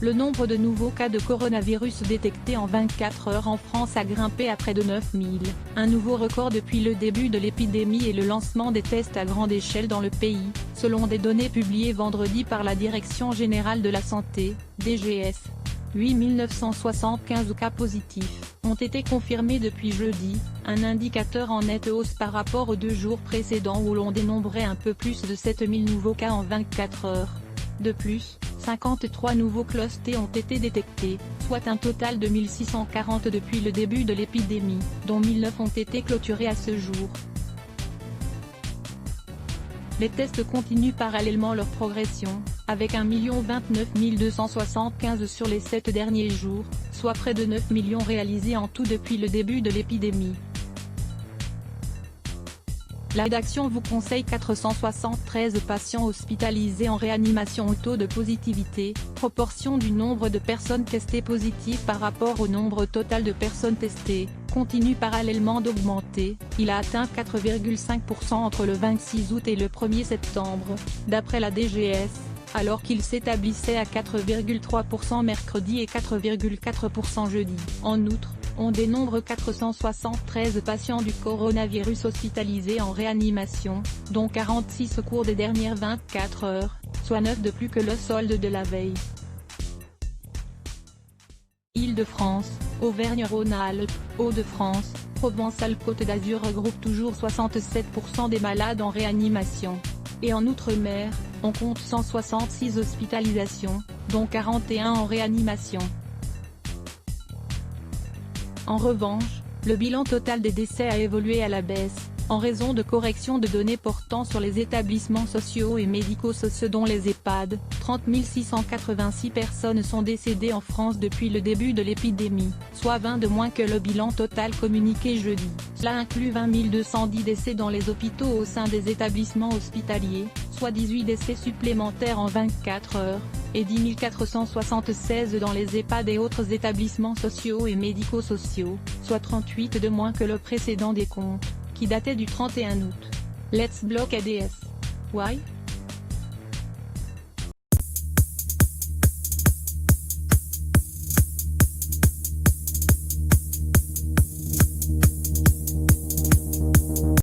Le nombre de nouveaux cas de coronavirus détectés en 24 heures en France a grimpé à près de 9000, un nouveau record depuis le début de l'épidémie et le lancement des tests à grande échelle dans le pays, selon des données publiées vendredi par la Direction Générale de la Santé, DGS. 8 975 cas positifs ont été confirmés depuis jeudi, un indicateur en nette hausse par rapport aux 2 jours précédents où l'on dénombrait un peu plus de 7000 nouveaux cas en 24 heures. De plus, 53 nouveaux clusters ont été détectés, soit un total de 1640 depuis le début de l'épidémie, dont 1009 ont été clôturés à ce jour. Les tests continuent parallèlement leur progression, avec 1 029 275 sur les 7 derniers jours, soit près de 9 millions réalisés en tout depuis le début de l'épidémie. La rédaction vous conseille 473 patients hospitalisés en réanimation au taux de positivité, proportion du nombre de personnes testées positives par rapport au nombre total de personnes testées, continue parallèlement d'augmenter, il a atteint 4,5% entre le 26 août et le 1er septembre, d'après la DGS, alors qu'il s'établissait à 4,3% mercredi et 4,4% jeudi. En outre, on dénombre 473 patients du coronavirus hospitalisés en réanimation, dont 46 au cours des dernières 24 heures, soit 9 de plus que le solde de la veille. Île-de-France, Auvergne-Rhône-Alpes, Hauts-de-France, Provence-Alpes-Côte d'Azur regroupent toujours 67% des malades en réanimation. Et en Outre-mer, on compte 166 hospitalisations, dont 41 en réanimation. En revanche, le bilan total des décès a évolué à la baisse, en raison de corrections de données portant sur les établissements sociaux et médico-sociaux dont les EHPAD. 30 686 personnes sont décédées en France depuis le début de l'épidémie, soit 20 de moins que le bilan total communiqué jeudi. Cela inclut 20 210 décès dans les hôpitaux au sein des établissements hospitaliers, soit 18 décès supplémentaires en 24 heures, et 10 476 dans les EHPAD et autres établissements sociaux et médico-sociaux, soit 38 de moins que le précédent décompte, qui datait du 31 août. Let's block ADS. Why?